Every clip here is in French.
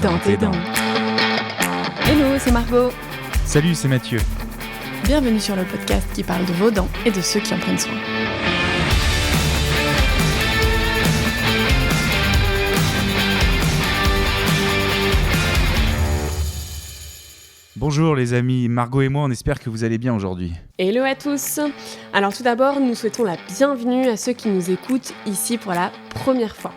dans tes dents. Hello, c'est Margot. Salut, c'est Mathieu. Bienvenue sur le podcast qui parle de vos dents et de ceux qui en prennent soin. Bonjour les amis, Margot et moi, on espère que vous allez bien aujourd'hui. Hello à tous. Alors tout d'abord, nous souhaitons la bienvenue à ceux qui nous écoutent ici pour la première fois.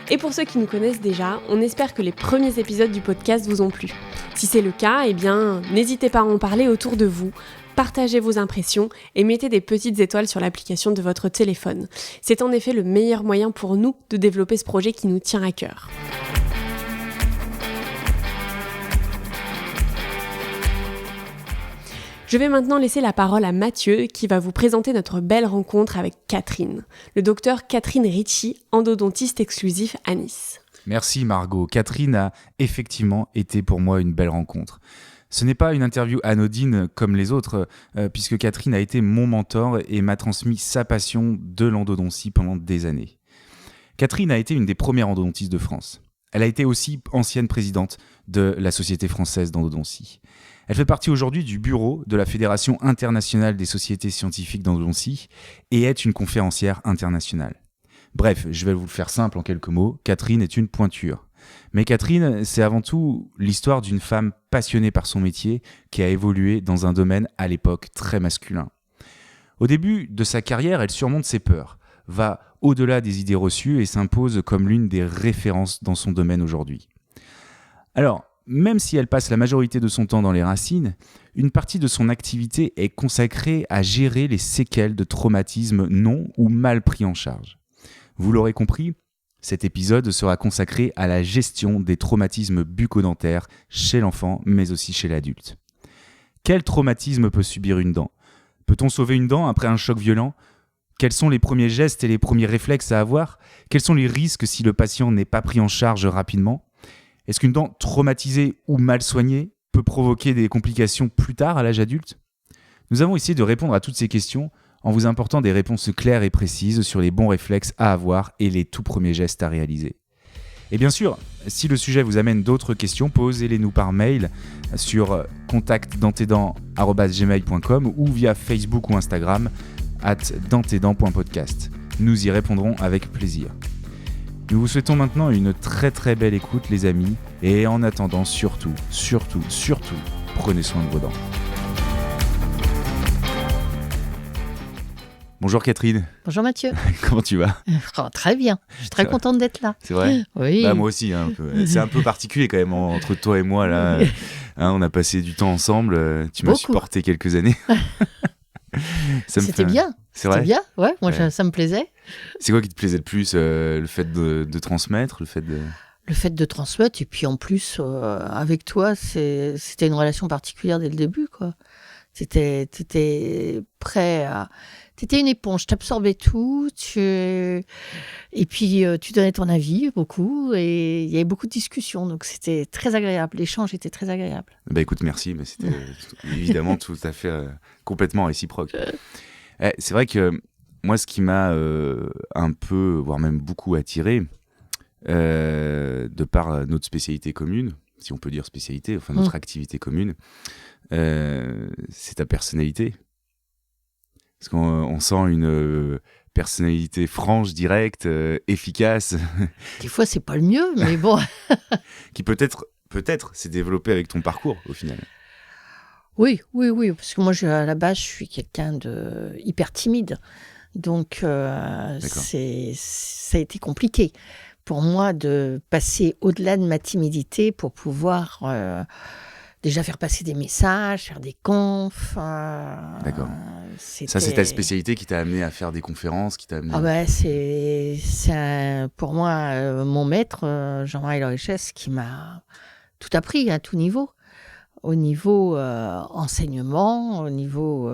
Et pour ceux qui nous connaissent déjà, on espère que les premiers épisodes du podcast vous ont plu. Si c'est le cas, eh bien, n'hésitez pas à en parler autour de vous, partagez vos impressions et mettez des petites étoiles sur l'application de votre téléphone. C'est en effet le meilleur moyen pour nous de développer ce projet qui nous tient à cœur. Je vais maintenant laisser la parole à Mathieu qui va vous présenter notre belle rencontre avec Catherine, le docteur Catherine Ritchie, endodontiste exclusif à Nice. Merci Margot, Catherine a effectivement été pour moi une belle rencontre. Ce n'est pas une interview anodine comme les autres, puisque Catherine a été mon mentor et m'a transmis sa passion de l'endodontie pendant des années. Catherine a été une des premières endodontistes de France. Elle a été aussi ancienne présidente de la Société française d'endodontie. Elle fait partie aujourd'hui du bureau de la Fédération internationale des sociétés scientifiques d'endodontie et est une conférencière internationale. Bref, je vais vous le faire simple en quelques mots, Catherine est une pointure. Mais Catherine, c'est avant tout l'histoire d'une femme passionnée par son métier qui a évolué dans un domaine à l'époque très masculin. Au début de sa carrière, elle surmonte ses peurs, va au-delà des idées reçues et s'impose comme l'une des références dans son domaine aujourd'hui. Alors, même si elle passe la majorité de son temps dans les racines, une partie de son activité est consacrée à gérer les séquelles de traumatismes non ou mal pris en charge. Vous l'aurez compris, cet épisode sera consacré à la gestion des traumatismes bucco-dentaires chez l'enfant, mais aussi chez l'adulte. Quel traumatisme peut subir une dent ? Peut-on sauver une dent après un choc violent ? Quels sont les premiers gestes et les premiers réflexes à avoir ? Quels sont les risques si le patient n'est pas pris en charge rapidement ? Est-ce qu'une dent traumatisée ou mal soignée peut provoquer des complications plus tard à l'âge adulte ? Nous avons essayé de répondre à toutes ces questions en vous apportant des réponses claires et précises sur les bons réflexes à avoir et les tout premiers gestes à réaliser. Et bien sûr, si le sujet vous amène d'autres questions, posez-les-nous par mail sur contactdantesdents@gmail.com ou via Facebook ou Instagram @dantesdents.podcast. Nous y répondrons avec plaisir. Nous vous souhaitons maintenant une très très belle écoute les amis et en attendant surtout, prenez soin de vos dents. Bonjour Catherine. Bonjour Mathieu. Comment tu vas ? Très bien, je suis très contente d'être là. C'est vrai ? Oui. Bah, moi aussi, un peu. C'est un peu particulier quand même entre toi et moi là. On a passé du temps ensemble, tu m'as supporté quelques années. C'était bien. C'est vrai ? C'était bien, ouais, moi ouais. Ça me plaisait. C'est quoi qui te plaisait le plus ? Le fait de transmettre, Le fait de transmettre, et puis en plus, avec toi, c'était une relation particulière dès le début, quoi. T'étais prêt à... T'étais une éponge, t'absorbais tout, et puis tu donnais ton avis beaucoup, et il y avait beaucoup de discussions, donc c'était très agréable, l'échange était très agréable. Bah écoute, merci, mais c'était évidemment tout à fait complètement réciproque. C'est vrai que moi, ce qui m'a un peu, voire même beaucoup attiré, de par notre spécialité commune, si on peut dire spécialité, enfin notre activité commune, c'est ta personnalité. Parce qu'on sent une personnalité franche, directe, efficace. Des fois, c'est pas le mieux, mais bon. Qui peut-être s'est développée avec ton parcours, au final. Oui, parce que moi, à la base, je suis quelqu'un de hyper timide. Donc, ça a été compliqué pour moi de passer au-delà de ma timidité pour pouvoir déjà faire passer des messages, faire des confs. D'accord. Ça, c'est ta spécialité qui t'a amené à faire des conférences, qui t'a amené... Ah bah, c'est pour moi mon maître, Jean-Marie Lorichesse, qui m'a tout appris à tout niveau. Au niveau enseignement, au niveau...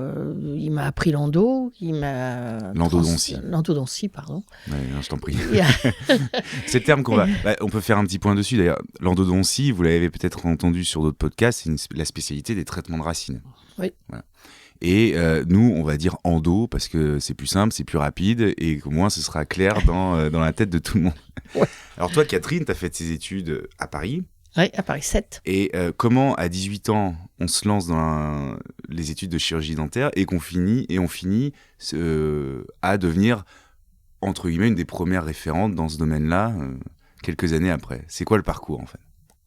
il m'a appris l'endodontie, pardon. Ouais, non, je t'en prie. C'est le terme on peut faire un petit point dessus, d'ailleurs. L'endodontie, vous l'avez peut-être entendu sur d'autres podcasts, c'est la spécialité des traitements de racines. Oui. Voilà. Et nous, on va dire endo, parce que c'est plus simple, c'est plus rapide, et au moins ce sera clair dans la tête de tout le monde. Ouais. Alors toi, Catherine, tu as fait tes études à Paris. Oui, à Paris 7. Et comment, à 18 ans, on se lance dans les études de chirurgie dentaire et on finit à devenir, entre guillemets, une des premières référentes dans ce domaine-là, quelques années après. C'est quoi le parcours, en fait ?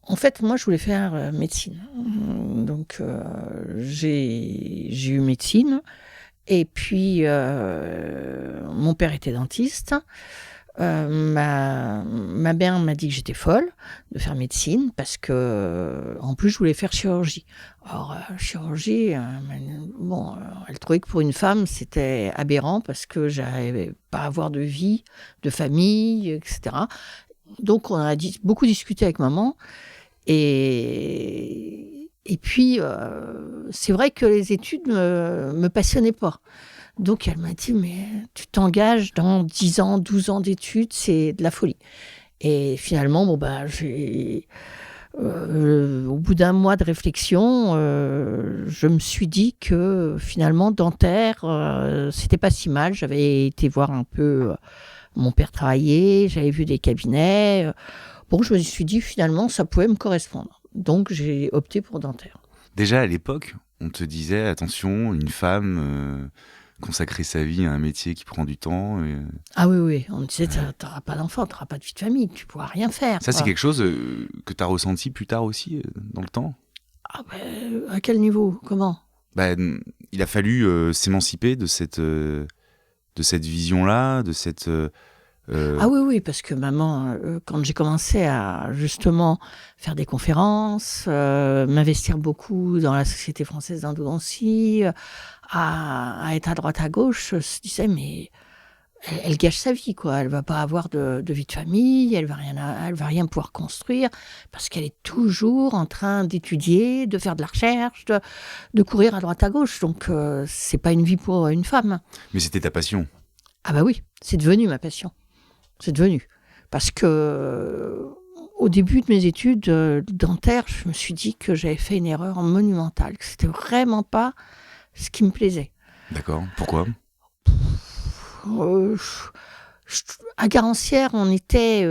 En fait, moi, je voulais faire médecine. Donc, j'ai eu médecine. Et puis, mon père était dentiste. Ma mère m'a dit que j'étais folle de faire médecine parce que, en plus, je voulais faire chirurgie. Alors, chirurgie, elle trouvait que pour une femme, c'était aberrant parce que j'arrivais pas à avoir de vie, de famille, etc. Donc, on a beaucoup discuté avec maman. Et puis, c'est vrai que les études me passionnaient pas. Donc, elle m'a dit, mais tu t'engages dans 10 ans, 12 ans d'études, c'est de la folie. Et finalement, au bout d'un mois de réflexion, je me suis dit que finalement, dentaire, c'était pas si mal. J'avais été voir un peu mon père travailler, j'avais vu des cabinets. Je me suis dit, finalement, ça pouvait me correspondre. Donc, j'ai opté pour dentaire. Déjà, à l'époque, on te disait, attention, une femme consacrer sa vie à un métier qui prend du temps. Ah oui. On me disait, t'auras pas d'enfant, t'auras pas de vie de famille, tu pourras rien faire. Ça, c'est quelque chose que tu as ressenti plus tard aussi, dans le temps ? À quel niveau ? Comment ? Il a fallu s'émanciper de cette vision-là, de cette... Ah oui, parce que maman, quand j'ai commencé à justement faire des conférences, m'investir beaucoup dans la Société française d'endodontie, à être à droite à gauche, je me disais, mais elle gâche sa vie, quoi. Elle va pas avoir de vie de famille, elle va rien pouvoir construire, parce qu'elle est toujours en train d'étudier, de faire de la recherche, de courir à droite à gauche. Donc, c'est pas une vie pour une femme. Mais c'était ta passion. Ah bah oui, c'est devenu ma passion. C'est devenu. Parce que au début de mes études dentaires, je me suis dit que j'avais fait une erreur monumentale, que c'était vraiment pas ce qui me plaisait. D'accord. Pourquoi ? À Garancières, on était...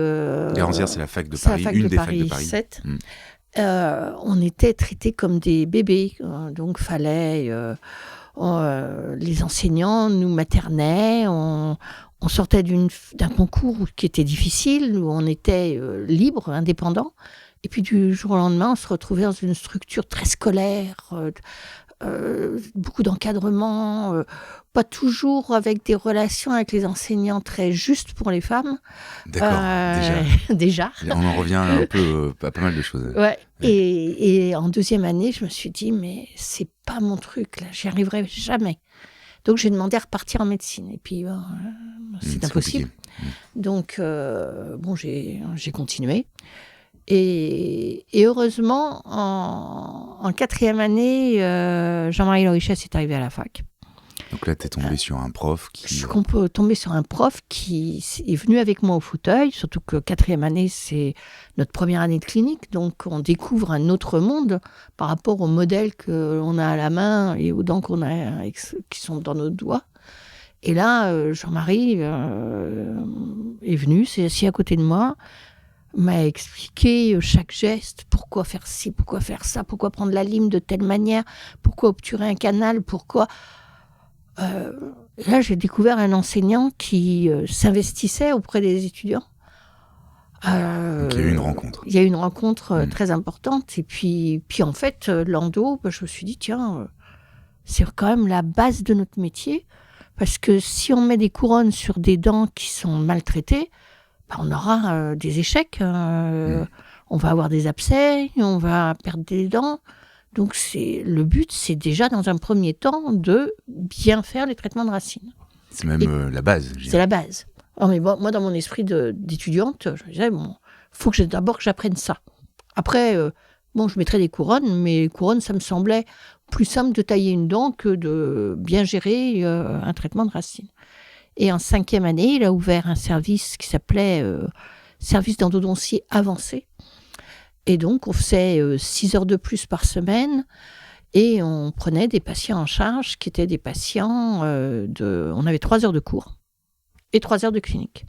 Garancières, c'est la fac de Paris, une des facs de Paris. 7. On était traités comme des bébés. Donc, fallait... les enseignants nous maternaient, on sortait d'un concours qui était difficile, où on était libre, indépendant, et puis du jour au lendemain, on se retrouvait dans une structure très scolaire, beaucoup d'encadrement, pas toujours avec des relations avec les enseignants très justes pour les femmes. D'accord, déjà. On en revient un peu à pas mal de choses. Ouais. Et en deuxième année, je me suis dit, mais c'est pas mon truc, là, j'y arriverai jamais. Donc j'ai demandé à repartir en médecine. Et puis, c'est impossible. Donc, j'ai continué. Et heureusement, en quatrième année, Jean-Marie Lorichès est arrivé à la fac. Donc là, tu es tombé sur un prof qui... Je suis tombée sur un prof qui est venu avec moi au fauteuil, surtout que quatrième année, c'est notre première année de clinique, donc on découvre un autre monde par rapport aux modèles qu'on a à la main et aux dents qu'on a qui sont dans nos doigts. Et là, Jean-Marie est venu, s'est assis à côté de moi, m'a expliqué chaque geste, pourquoi faire ci, pourquoi faire ça, pourquoi prendre la lime de telle manière, pourquoi obturer un canal, pourquoi... Là, j'ai découvert un enseignant qui s'investissait auprès des étudiants. Donc, il y a eu une rencontre. Il y a eu une rencontre très importante. Et puis en fait, l'endo, je me suis dit, tiens, c'est quand même la base de notre métier. Parce que si on met des couronnes sur des dents qui sont maltraitées, on aura des échecs. On va avoir des abcès, on va perdre des dents. Donc, le but, c'est déjà, dans un premier temps, de bien faire les traitements de racines. C'est même la base. C'est la base. Alors, mais moi, dans mon esprit d'étudiante, je me disais, faut que d'abord que j'apprenne ça. Après, je mettrais des couronnes, mais les couronnes, ça me semblait plus simple de tailler une dent que de bien gérer un traitement de racines. Et en 5e année, il a ouvert un service qui s'appelait Service d'endodontie avancé. Et donc, on faisait 6 heures de plus par semaine et on prenait des patients en charge qui étaient des patients on avait 3 heures de cours et 3 heures de clinique.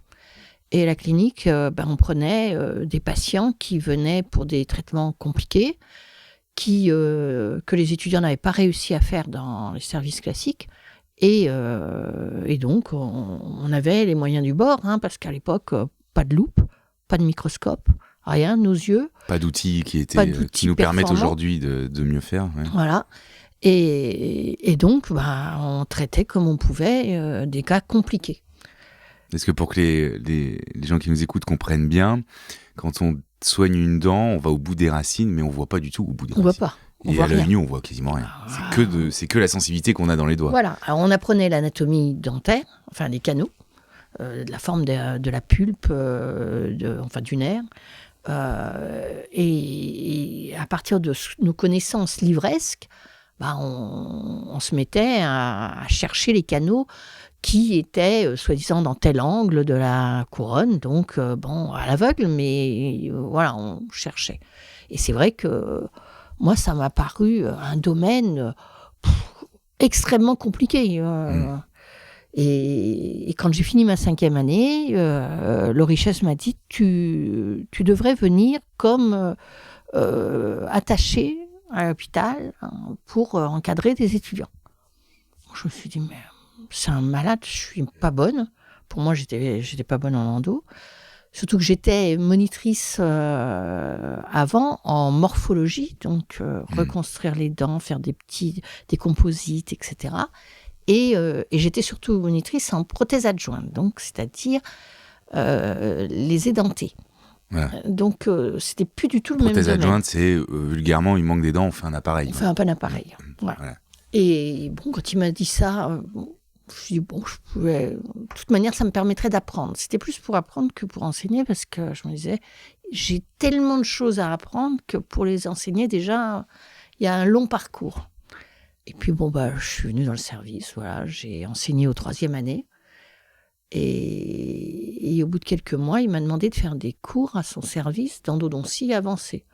Et à la clinique, on prenait des patients qui venaient pour des traitements compliqués, que les étudiants n'avaient pas réussi à faire dans les services classiques. Et donc, on avait les moyens du bord, parce qu'à l'époque, pas de loupe, pas de microscope, rien, nos yeux. Pas d'outils qui nous permettent aujourd'hui de mieux faire. Ouais. Voilà. Et donc, on traitait comme on pouvait des cas compliqués. Est-ce que pour que les gens qui nous écoutent comprennent bien, quand on soigne une dent, on va au bout des racines, mais on voit pas du tout au bout des racines. On voit pas. Et à l'œil nu, on voit quasiment rien. C'est que la sensibilité qu'on a dans les doigts. Voilà. Alors, on apprenait l'anatomie dentaire, enfin des canaux, de la forme de la pulpe, du nerf. Et à partir de nos connaissances livresques, on se mettait à chercher les canaux qui étaient soi-disant dans tel angle de la couronne, donc à l'aveugle, mais voilà, on cherchait. Et c'est vrai que moi, ça m'a paru un domaine extrêmement compliqué. Et quand j'ai fini ma 5e année, l'ORICHES m'a dit tu devrais venir comme attaché à l'hôpital pour encadrer des étudiants. Je me suis dit, mais c'est un malade, je suis pas bonne. Pour moi, j'étais pas bonne en endo. Surtout que j'étais monitrice avant en morphologie, donc reconstruire les dents, faire des composites, etc. Et j'étais surtout monitrice en prothèse adjointe, donc c'est-à-dire les édentés. Voilà. Donc c'était plus du tout le même domaine. Prothèse adjointe, c'est vulgairement, il manque des dents, on fait un appareil. On fait un appareil. Voilà. Et bon, quand il m'a dit ça, je me suis dit, bon, je pouvais... De toute manière, ça me permettrait d'apprendre. C'était plus pour apprendre que pour enseigner, parce que je me disais, j'ai tellement de choses à apprendre que pour les enseigner, déjà, il y a un long parcours. Et puis, je suis venue dans le service, voilà, j'ai enseigné aux 3e année. Et au bout de quelques mois, il m'a demandé de faire des cours à son service d'endodontie avancée.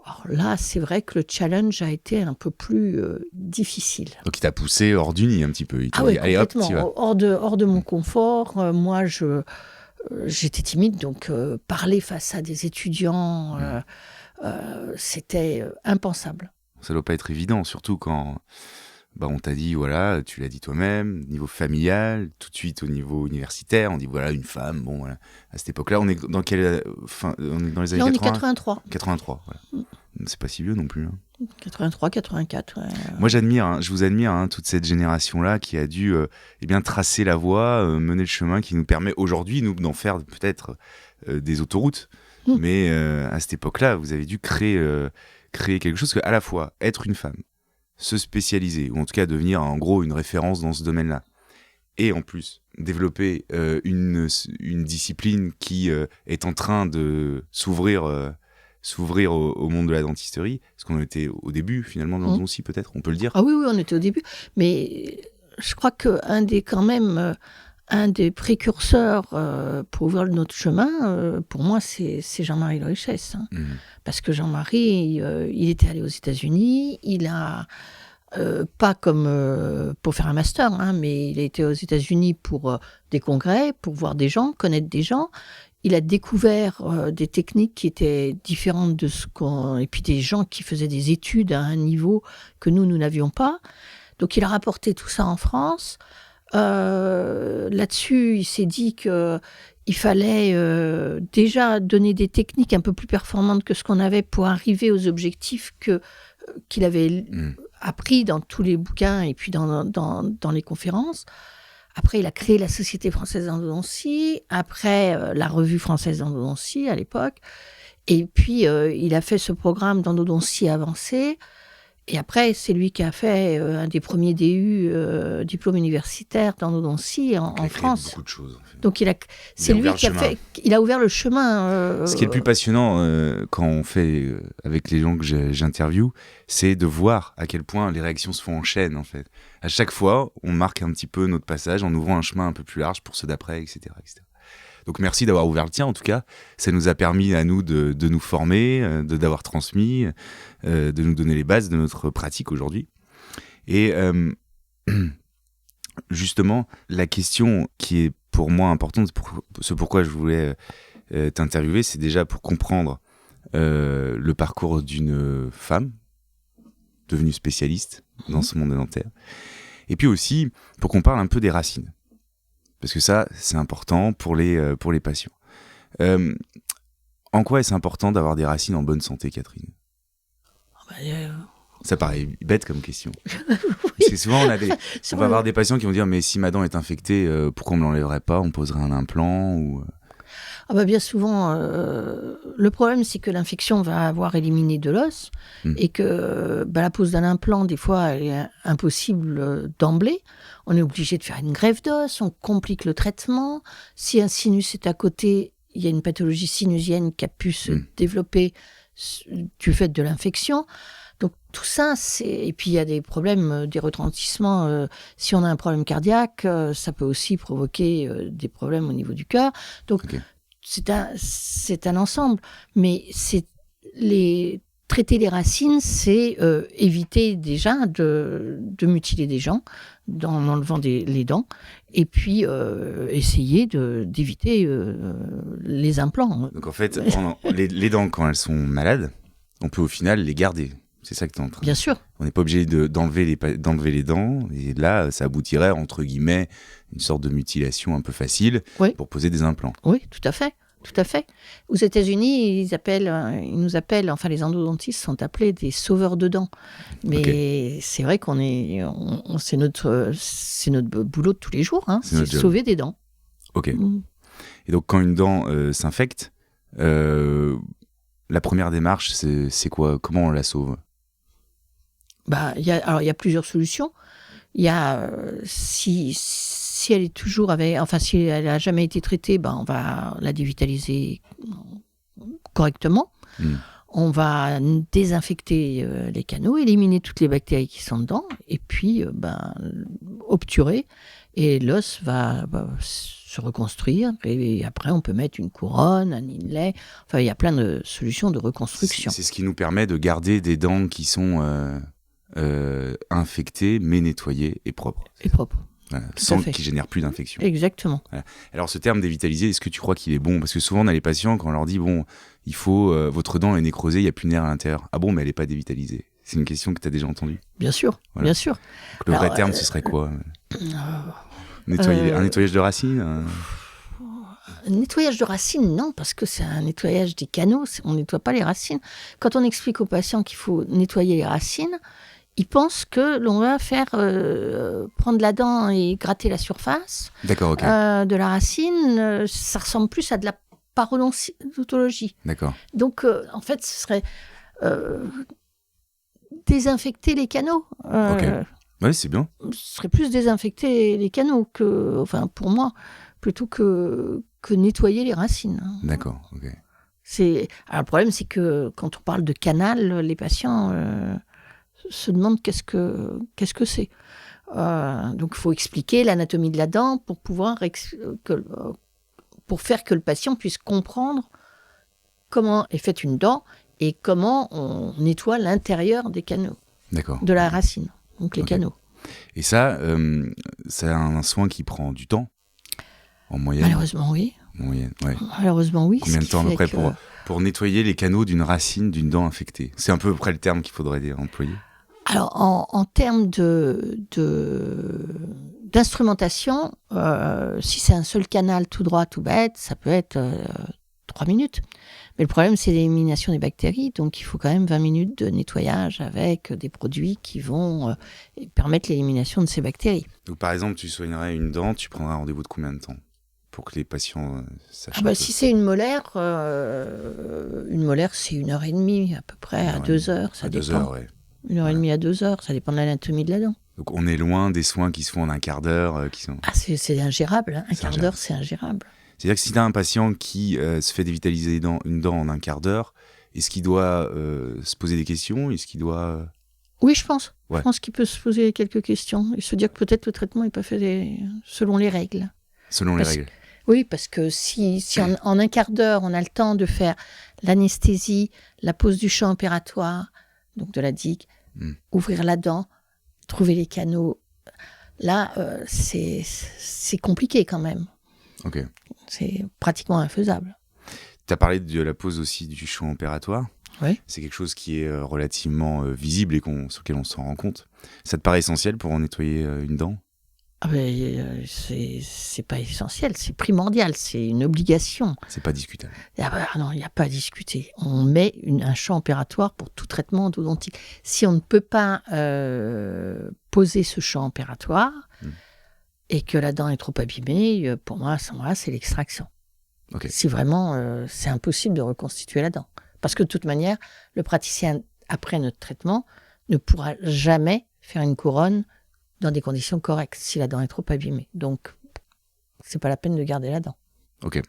Alors là, c'est vrai que le challenge a été un peu plus difficile. Donc il t'a poussé hors du nid un petit peu. Oui, complètement. Allez, hop, hors de mon confort. Moi, j'étais timide, donc parler face à des étudiants, c'était impensable. Ça ne doit pas être évident, surtout quand on t'a dit, voilà, tu l'as dit toi-même, niveau familial, tout de suite au niveau universitaire, on dit, voilà, une femme, bon, voilà. À cette époque-là, on est dans quelle fin, on est dans les années 80 ? On est 83. 83, voilà. C'est pas si vieux non plus. 83, 84, ouais. Moi, je vous admire, toute cette génération-là qui a dû tracer la voie, mener le chemin qui nous permet aujourd'hui, nous, d'en faire peut-être des autoroutes. Mais à cette époque-là, vous avez dû créer quelque chose que, à la fois, être une femme, se spécialiser, ou en tout cas devenir en gros une référence dans ce domaine-là, et en plus développer une discipline qui est en train de s'ouvrir au monde de la dentisterie, parce qu'on était au début finalement de l'endodontie, peut-être, on peut le dire. Ah oui, on était au début, mais je crois qu'un des précurseurs pour ouvrir notre chemin, pour moi, c'est Jean-Marie l'ORICHES. Parce que Jean-Marie, il était allé aux États-Unis, il a, pas comme pour faire un master, mais il a été aux États-Unis pour des congrès, pour voir des gens, connaître des gens. Il a découvert des techniques qui étaient différentes de et puis des gens qui faisaient des études à un niveau que nous n'avions pas. Donc il a rapporté tout ça en France. Là-dessus, il s'est dit qu'il fallait déjà donner des techniques un peu plus performantes que ce qu'on avait pour arriver aux objectifs qu'il avait appris dans tous les bouquins et puis dans les conférences. Après, il a créé la Société française d'endodontie, après la Revue française d'endodontie à l'époque, et puis il a fait ce programme d'endodontie avancée. Et après, c'est lui qui a fait un des premiers DU, diplôme universitaire d'endodontie en France. Beaucoup de choses. En fait. Donc c'est lui qui a ouvert le chemin. Ce qui est le plus passionnant quand on fait avec les gens que j'interviewe, c'est de voir à quel point les réactions se font en chaîne, en fait. À chaque fois, on marque un petit peu notre passage en ouvrant un chemin un peu plus large pour ceux d'après, etc., etc. Donc merci d'avoir ouvert le tien, en tout cas. Ça nous a permis à nous de nous former, d'avoir transmis, de nous donner les bases de notre pratique aujourd'hui. Et justement, la question qui est pour moi importante, ce pourquoi je voulais t'interviewer, c'est déjà pour comprendre le parcours d'une femme devenue spécialiste dans ce monde dentaire. Et puis aussi, pour qu'on parle un peu des racines. Parce que ça, c'est important pour les patients. En quoi est-ce important d'avoir des racines en bonne santé, Catherine ? Ça paraît bête comme question. Oui. Parce que souvent, on va avoir des patients qui vont dire « Mais si ma dent est infectée, pourquoi on ne me l'enlèverait pas ? On poserait un implant ?» ou... Bien souvent, le problème, c'est que l'infection va avoir éliminé de l'os et que la pose d'un implant, des fois, elle est impossible d'emblée. On est obligé de faire une greffe d'os, on complique le traitement. Si un sinus est à côté, il y a une pathologie sinusienne qui a pu se développer du fait de l'infection. Donc tout ça, et puis il y a des problèmes, des retentissements. Si on a un problème cardiaque, ça peut aussi provoquer des problèmes au niveau du cœur. Donc c'est un ensemble. Mais traiter les racines, c'est éviter déjà de mutiler des gens en enlevant les dents, et puis essayer d'éviter les implants. Donc en fait, les dents, quand elles sont malades, on peut au final les garder. C'est ça que tu es en train de dire. Bien sûr. On n'est pas obligé d'enlever les dents, et là, ça aboutirait, entre guillemets, une sorte de mutilation un peu facile pour poser des implants. Oui, tout à fait. Tout à fait. Aux États-Unis, ils nous appellent, enfin les endodontistes sont appelés des sauveurs de dents. Mais c'est vrai c'est notre boulot de tous les jours, c'est sauver des dents. Ok. Et donc quand une dent s'infecte, la première démarche, c'est quoi ? Comment on la sauve ? Il y a plusieurs solutions. Il y a si elle est toujours si elle n'a jamais été traitée, on va la dévitaliser correctement. On va désinfecter les canaux, éliminer toutes les bactéries qui sont dedans, et puis obturer, et l'os va se reconstruire, et après on peut mettre une couronne, un inlay. Enfin, il y a plein de solutions de reconstruction. C'est ce qui nous permet de garder des dents qui sont infectées, mais nettoyées et propres. Voilà, sans qu'ils génèrent plus d'infection. Exactement. Voilà. Alors ce terme dévitaliser, est-ce que tu crois qu'il est bon ? Parce que souvent on a les patients, quand on leur dit il faut votre dent est nécrosée, il n'y a plus de nerf à l'intérieur. Ah bon, mais elle n'est pas dévitalisée. C'est une question que tu as déjà entendue. Bien sûr, bien sûr. Donc, le vrai terme, ce serait quoi ? Un nettoyage de racines Un nettoyage de racines, non, parce que c'est un nettoyage des canaux, on ne nettoie pas les racines. Quand on explique aux patients qu'il faut nettoyer les racines, ils pensent que l'on va prendre la dent et gratter la surface de la racine. Ça ressemble plus à de la parodontologie. D'accord. Donc, en fait, ce serait désinfecter les canaux. Oui, c'est bien. Ce serait plus désinfecter les canaux pour moi, plutôt que nettoyer les racines. D'accord, ok. Alors, le problème, c'est que quand on parle de canal, les patients se demandent qu'est-ce que c'est. Donc, il faut expliquer l'anatomie de la dent pour pour faire que le patient puisse comprendre comment est faite une dent et comment on nettoie l'intérieur des canaux. D'accord. De la racine, donc les canaux. Et ça, c'est un soin qui prend du temps, en moyenne ? Malheureusement, oui. Malheureusement, oui. Combien de temps à peu près pour nettoyer les canaux d'une racine, d'une dent infectée ? C'est un peu près le terme qu'il faudrait employer. Alors, en termes d'instrumentation, si c'est un seul canal tout droit, tout bête, ça peut être 3 minutes. Mais le problème, c'est l'élimination des bactéries. Donc, il faut quand même 20 minutes de nettoyage avec des produits qui vont permettre l'élimination de ces bactéries. Donc, par exemple, tu soignerais une dent, tu prendrais un rendez-vous de combien de temps pour que les patients sachent si c'est une molaire, c'est 1h30 à peu près, à 2 heures. Ça dépend. 2 heures, ouais. 1h30 à 2 heures, ça dépend de l'anatomie de la dent. Donc on est loin des soins qui se font en un quart d'heure. C'est ingérable, un quart d'heure, c'est ingérable. C'est-à-dire que si tu as un patient qui se fait dévitaliser une dent en un quart d'heure, est-ce qu'il doit se poser des questions ? Est-ce qu'il doit... Oui, je pense. Ouais. Je pense qu'il peut se poser quelques questions et se dire que peut-être le traitement n'est pas fait selon les règles. Oui, parce que si en un quart d'heure, on a le temps de faire l'anesthésie, la pose du champ opératoire, donc de la digue, ouvrir la dent, trouver les canaux, là, c'est compliqué quand même. Ok. C'est pratiquement infaisable. Tu as parlé de la pose aussi du champ opératoire. Oui. C'est quelque chose qui est relativement visible et sur lequel on s'en rend compte. Ça te paraît essentiel pour en nettoyer une dent ? Ah ben, c'est pas essentiel, c'est primordial, c'est une obligation. C'est pas discutable. Ah ben, non, il n'y a pas à discuter. On met un champ opératoire pour tout traitement endodontique. Si on ne peut pas poser ce champ opératoire et que la dent est trop abîmée, pour moi, à ce moment-là, c'est l'extraction. Okay. Si vraiment c'est impossible de reconstituer la dent. Parce que de toute manière, le praticien, après notre traitement, ne pourra jamais faire une couronne dans des conditions correctes, si la dent est trop abîmée. Donc, c'est pas la peine de garder la dent. Ok.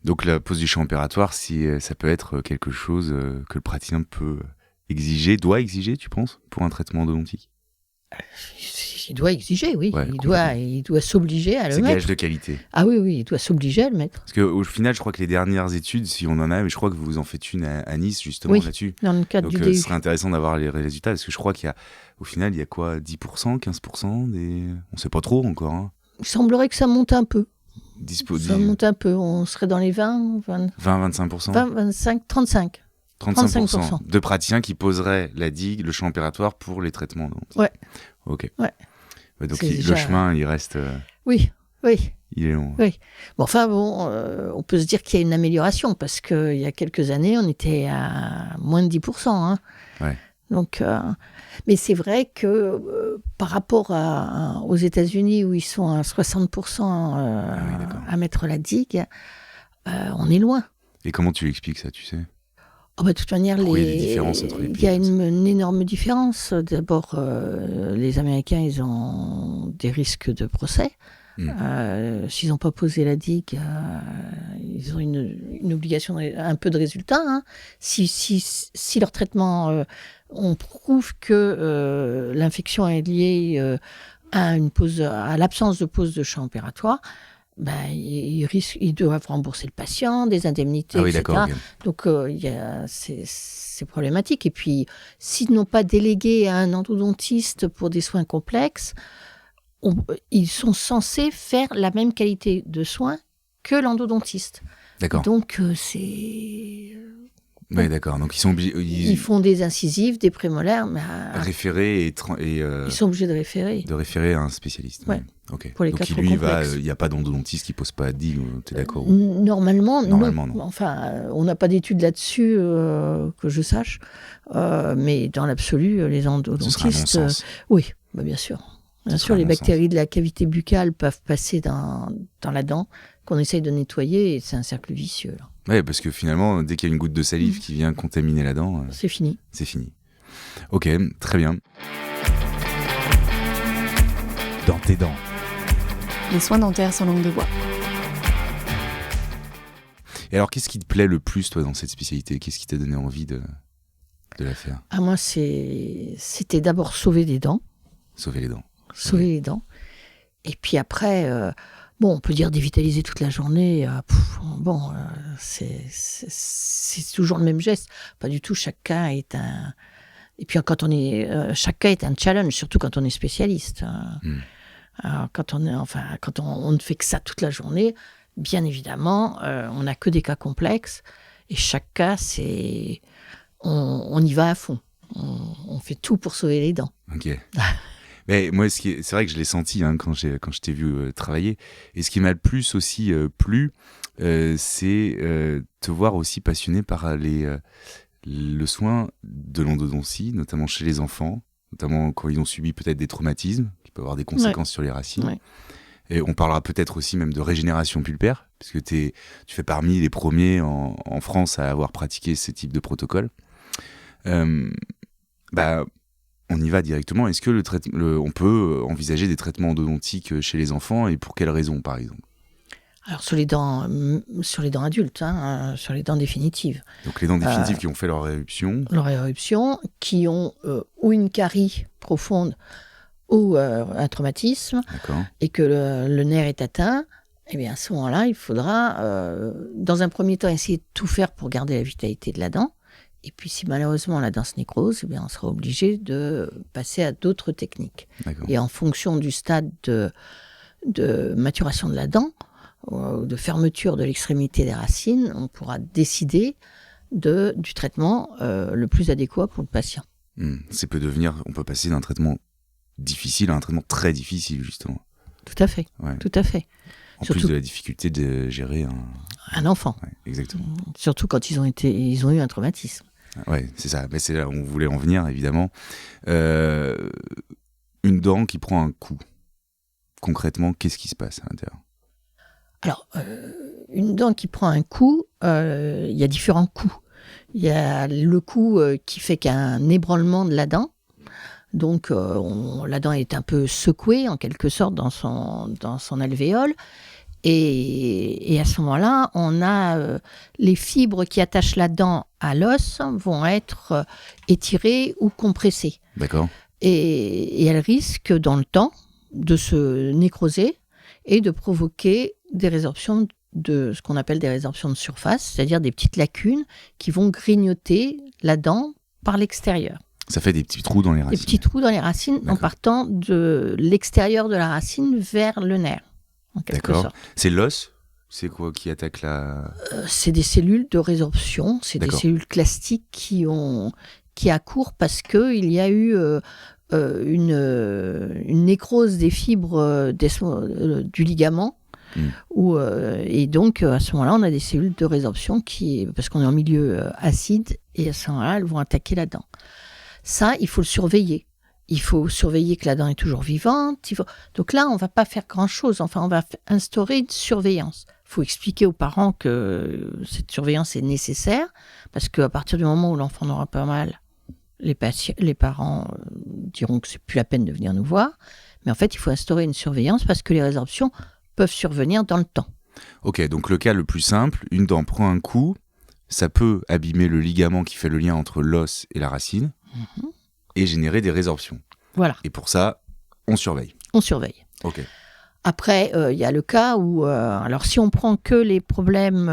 Donc, la pose du champ opératoire, ça peut être quelque chose que le praticien peut exiger, doit exiger, tu penses, pour un traitement endodontique ? Il doit exiger, oui. Ouais, il doit s'obliger à le mettre. C'est gage de qualité. Ah oui, il doit s'obliger à le mettre. Parce qu'au final, je crois que les dernières études, si on en a, mais je crois que vous en faites une à Nice, justement, oui, là-dessus. Dans le cadre donc, du DU. Ce serait intéressant d'avoir les résultats, parce que je crois qu'au final, il y a quoi, 10%, 15% des... On sait pas trop encore. Hein. Il semblerait que ça monte un peu. Ça monte un peu. On serait dans les 20, 25%. 20, 25, 35. 35% de praticiens qui poseraient la digue, le champ opératoire pour les traitements. Donc. Ouais. Ok. Ouais. Donc le chemin, il reste. Oui. Il est long. Oui. Bon, on peut se dire qu'il y a une amélioration parce qu'il y a quelques années, on était à moins de 10%. Hein. Ouais. Donc, mais c'est vrai que par rapport aux États-Unis où ils sont à 60% à mettre la digue, on est loin. Et comment tu expliques ça, tu sais ? De toute manière, il y a des différences entre les pays. Il y a une énorme différence. D'abord, les Américains, ils ont des risques de procès. S'ils n'ont pas posé la digue, ils ont une obligation, un peu de résultat. Hein. Si leur traitement, on prouve que l'infection est liée à l'absence de pose de champ opératoire, ils doivent rembourser le patient, des indemnités, etc. D'accord, okay. Donc, c'est problématique. Et puis, s'ils n'ont pas délégué à un endodontiste pour des soins complexes, ils sont censés faire la même qualité de soins que l'endodontiste. D'accord. Donc, c'est... Oui, d'accord. Donc, ils sont obligés... Ils font des incisives, des prémolaires, mais... Référer ils sont obligés de référer. De référer à un spécialiste. Ouais. Ok. Pour les donc, cas trop lui, complexes. il n'y a pas d'endodontiste qui ne pose pas de digue, tu es d'accord Normalement, non. Enfin, on n'a pas d'études là-dessus que je sache. Mais dans l'absolu, les endodontistes... Ce sera un bon sens. Oui, bien sûr. Bien sûr, les bactéries de la cavité buccale peuvent passer dans la dent qu'on essaye de nettoyer et c'est un cercle vicieux. Oui, parce que finalement, dès qu'il y a une goutte de salive qui vient contaminer la dent... c'est fini. C'est fini. Ok, très bien. Dans tes dents. Les soins dentaires sans langue de bois. Et alors, qu'est-ce qui te plaît le plus, toi, dans cette spécialité ? Qu'est-ce qui t'a donné envie de la faire ? Moi, c'était d'abord sauver des dents. Sauver les dents. Sauver les dents. Et puis après, on peut dire dévitaliser toute la journée. C'est toujours le même geste. Pas du tout. Chaque cas est un... Et puis chaque cas est un challenge, surtout quand on est spécialiste. Alors, quand on ne fait que ça toute la journée, bien évidemment, on n'a que des cas complexes. Et chaque cas, on y va à fond. On fait tout pour sauver les dents. Ok. Mais moi, c'est vrai que je l'ai senti quand je t'ai vu travailler. Et ce qui m'a le plus aussi plu, c'est te voir aussi passionné par le soin de l'endodontie, notamment chez les enfants, notamment quand ils ont subi peut-être des traumatismes, qui peuvent avoir des conséquences sur les racines. Ouais. Et on parlera peut-être aussi même de régénération pulpaire, puisque tu fais parmi les premiers en France à avoir pratiqué ce type de protocole. On y va directement. Est-ce que on peut envisager des traitements endodontiques chez les enfants et pour quelles raisons, par exemple ? Alors, sur les dents adultes, sur les dents définitives. Donc, les dents définitives qui ont fait leur éruption. Leur éruption, qui ont ou une carie profonde ou un traumatisme, et que le nerf est atteint, eh bien, à ce moment-là, il faudra, dans un premier temps, essayer de tout faire pour garder la vitalité de la dent. Et puis, si malheureusement la dent se nécrose, eh bien, on sera obligé de passer à d'autres techniques. D'accord. Et en fonction du stade de maturation de la dent, de fermeture de l'extrémité des racines, on pourra décider du traitement le plus adéquat pour le patient. On peut passer d'un traitement difficile à un traitement très difficile, justement. Tout à fait, tout à fait. En plus de la difficulté de gérer un enfant. Ouais, exactement. Surtout quand ils ont eu un traumatisme. Ouais, c'est ça. Ben, c'est là où on voulait en venir, évidemment. Une dent qui prend un coup. Concrètement, qu'est-ce qui se passe à l'intérieur ? Alors, une dent qui prend un coup, il y a différents coups. Il y a le coup qui fait qu'il y a un ébranlement de la dent. Donc, la dent est un peu secouée, en quelque sorte, dans son alvéole. Et à ce moment-là, on a les fibres qui attachent la dent à l'os vont être étirées ou compressées. D'accord. Et elles risquent, dans le temps, de se nécroser et de provoquer des résorptions de ce qu'on appelle des résorptions de surface, c'est-à-dire des petites lacunes qui vont grignoter la dent par l'extérieur. Ça fait des petits trous dans les racines. Des petits trous dans les racines en partant de l'extérieur de la racine vers le nerf, en quelque sorte. C'est l'os ? C'est quoi qui attaque la... C'est des cellules de résorption, c'est des cellules clastiques qui accourent parce qu'il y a eu une nécrose des fibres du ligament. Et donc, à ce moment-là, on a des cellules de résorption parce qu'on est en milieu acide, et à ce moment-là, elles vont attaquer la dent. Ça, il faut le surveiller. Il faut surveiller que la dent est toujours vivante. Donc là, on ne va pas faire grand-chose. Enfin, on va instaurer une surveillance. Il faut expliquer aux parents que cette surveillance est nécessaire, parce qu'à partir du moment où l'enfant n'aura pas mal, les parents diront que c'est plus la peine de venir nous voir. Mais en fait, il faut instaurer une surveillance parce que les résorptions peuvent survenir dans le temps. Ok, donc le cas le plus simple, une dent prend un coup, ça peut abîmer le ligament qui fait le lien entre l'os et la racine et générer des résorptions. Voilà. Et pour ça, on surveille. On surveille. Ok. Après, il y a le cas où, alors si on prend que les problèmes,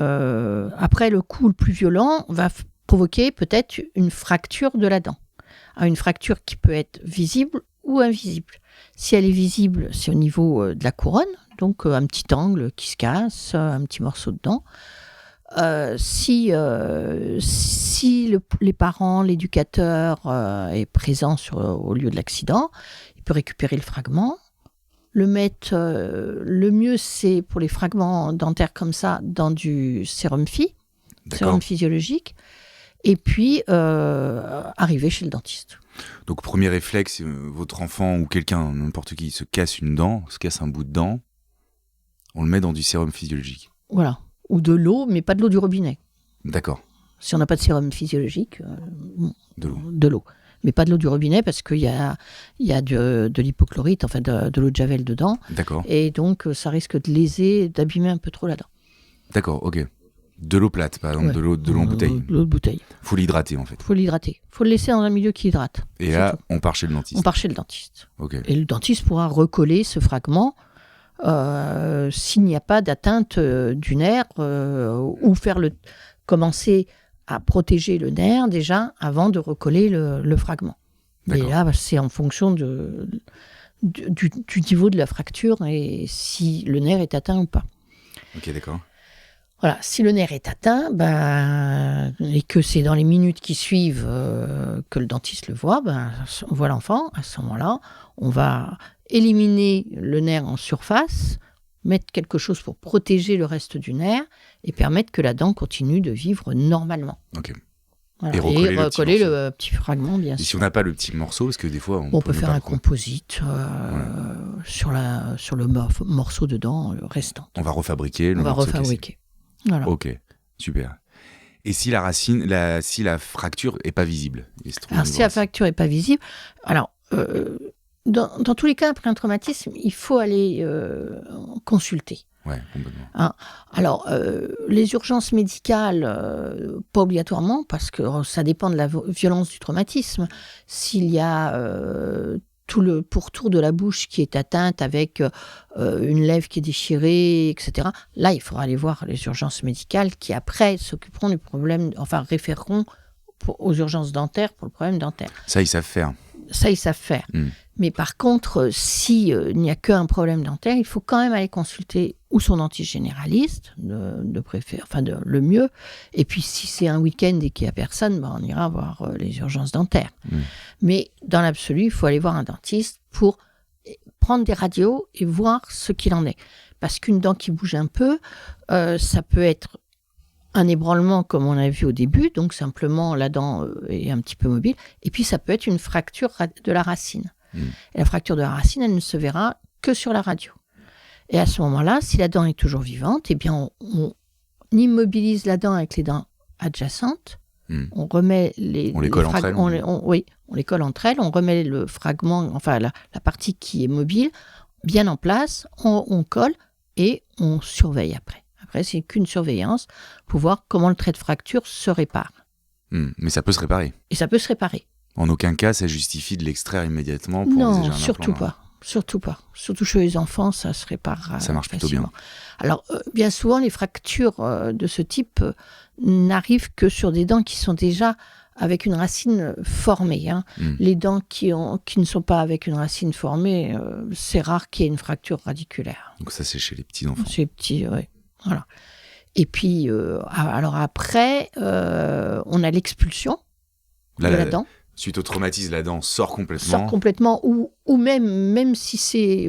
après le coup le plus violent, va provoquer peut-être une fracture de la dent. Une fracture qui peut être visible ou invisible. Si elle est visible, c'est au niveau de la couronne, donc un petit angle qui se casse, un petit morceau de dent. Si les parents, l'éducateur est présent au lieu de l'accident, il peut récupérer le fragment, le mettre. Le mieux, c'est pour les fragments dentaires comme ça, dans du sérum physiologique, et puis arriver chez le dentiste. Donc, premier réflexe, votre enfant ou quelqu'un, n'importe qui, se casse une dent, se casse un bout de dent, on le met dans du sérum physiologique. Voilà. Ou de l'eau, mais pas de l'eau du robinet. D'accord. Si on n'a pas de sérum physiologique, de l'eau. Mais pas de l'eau du robinet parce qu'il y a de l'hypochlorite, enfin de l'eau de javel dedans. D'accord. Et donc, ça risque de léser, d'abîmer un peu trop la dent. D'accord, ok. De l'eau plate, par exemple, de l'eau en bouteille. De l'eau de bouteille. Faut l'hydrater, en fait. Faut l'hydrater. Faut le laisser dans un milieu qui hydrate. Et là, on part chez le dentiste. On part chez le dentiste. Ok. Et le dentiste pourra recoller ce fragment s'il n'y a pas d'atteinte du nerf ou commencer à protéger le nerf déjà avant de recoller le fragment. Et là, c'est en fonction du niveau de la fracture et si le nerf est atteint ou pas. Ok, d'accord. Voilà, si le nerf est atteint, et que c'est dans les minutes qui suivent que le dentiste le voit, on voit l'enfant. À ce moment-là, on va éliminer le nerf en surface, mettre quelque chose pour protéger le reste du nerf et permettre que la dent continue de vivre normalement. Ok. Voilà. Et recoller le petit fragment, bien sûr. Et si on n'a pas le petit morceau, parce que des fois... On peut faire un composite sur le morceau de dent restant. On va refabriquer le morceau cassé. Voilà. Ok, super. Et si la racine, si la fracture est pas visible? Alors, si la fracture est pas visible, alors, dans tous les cas, après un traumatisme, il faut aller consulter. Ouais, complètement. Alors, les urgences médicales, pas obligatoirement, parce que ça dépend de la violence du traumatisme. S'il y a tout le pourtour de la bouche qui est atteinte avec une lèvre qui est déchirée, etc. Là, il faudra aller voir les urgences médicales qui, après, s'occuperont du problème, enfin, référeront aux urgences dentaires pour le problème dentaire. Ça, ils savent faire. Ça, ils savent faire. Mais par contre, s'il n'y a qu'un problème dentaire, il faut quand même aller consulter ou son dentiste généraliste, le mieux. Et puis, si c'est un week-end et qu'il n'y a personne, on ira voir les urgences dentaires. Mais dans l'absolu, il faut aller voir un dentiste pour prendre des radios et voir ce qu'il en est. Parce qu'une dent qui bouge un peu, ça peut être un ébranlement comme on a vu au début, donc simplement la dent est un petit peu mobile, et puis ça peut être une fracture de la racine. Et la fracture de la racine, elle ne se verra que sur la radio. Et à ce moment-là, si la dent est toujours vivante, eh bien on immobilise la dent avec les dents adjacentes, on remet on les colle entre elles. On les colle entre elles, on remet le fragment, enfin la partie qui est mobile, bien en place, on colle et on surveille après. Après, c'est qu'une surveillance pour voir comment le trait de fracture se répare. Mais ça peut se réparer. Et ça peut se réparer. En aucun cas, ça justifie de l'extraire immédiatement pour non, envisager un surtout implant. pas. Surtout pas. Surtout chez les enfants, ça se répare. Ça marche plutôt bien. Alors, bien souvent, les fractures de ce type n'arrivent que sur des dents qui sont déjà avec une racine formée. Les dents qui ne sont pas avec une racine formée, c'est rare qu'il y ait une fracture radiculaire. Donc ça, c'est chez les petits enfants. Chez les petits, oui. Voilà. Et puis, alors après, on a l'expulsion de la dent. Suite au traumatisme, la dent sort complètement. Sort complètement, ou même si c'est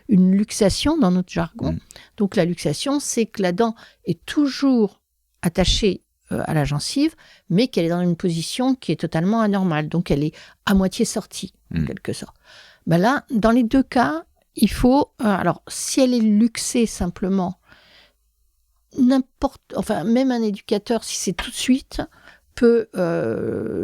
une luxation dans notre jargon. Donc la luxation, c'est que la dent est toujours attachée à la gencive, mais qu'elle est dans une position qui est totalement anormale. Donc elle est à moitié sortie, en quelque sorte. Ben là, dans les deux cas, il faut... alors, si elle est luxée simplement, même un éducateur, si c'est tout de suite, peut